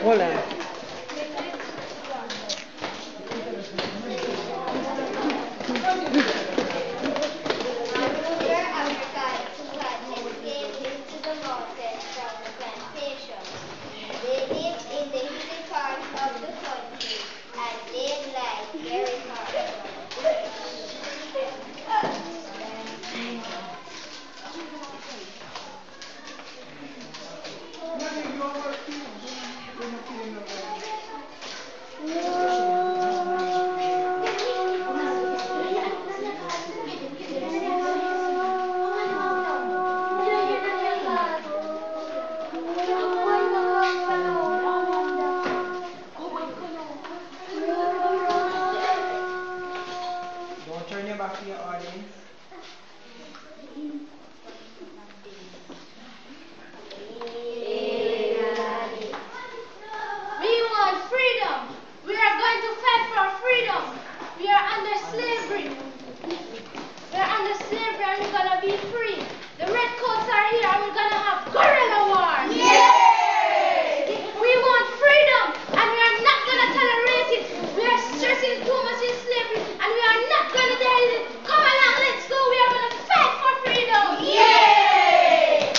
Holland. Don't turn your back to your audience. We want freedom. We are going to fight for freedom. We are under slavery. We are under slavery and we're going to be free. The red coats are here and we're going to have guerrilla war. Yay! We want freedom and we are not going to tolerate it. We are stressing too much in slavery and we are not going to tolerate it. Come along, let's go. We are going to fight for freedom. Yay!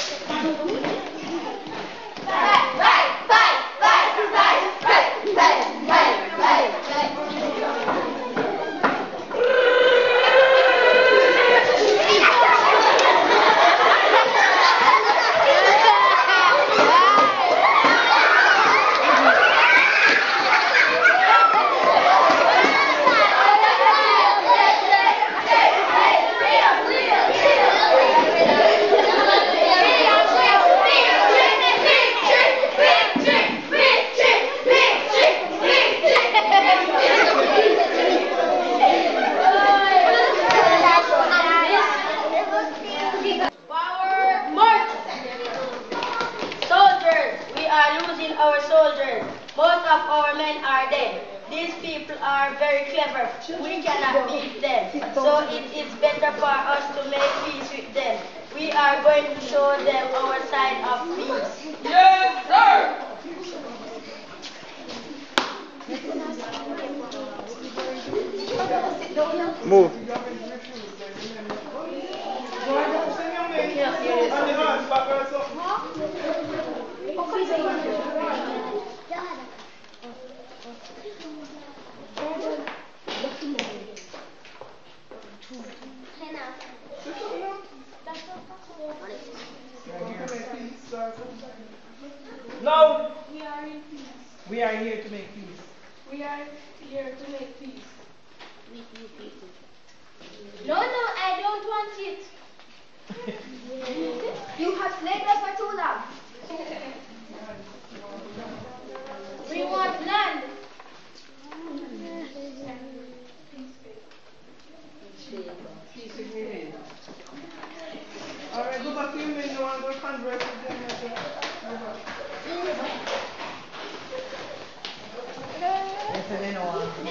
Our soldiers, most of our men are dead. These people are very clever. We cannot beat them. So it is better for us to make peace with them. We are going to show them our side of peace. Yes, sir! Move. No! We are in peace. We are here to make peace. We are here to make peace. With you people. No, I don't want it. You have slaved us for too long. We want land. Alright, go back to your men. You want to go converse with them. They don't want to.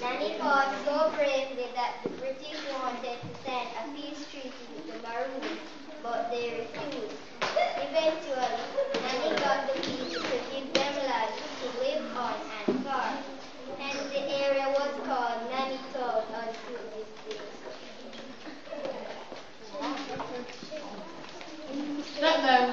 Nanny fought so bravely that the British wanted to send a peace treaty with the Maroons, but they refused. Eventually, Nanny got the peace to give them land to live on and farm. Hence the area was called Nanny Town until this day. Stop them.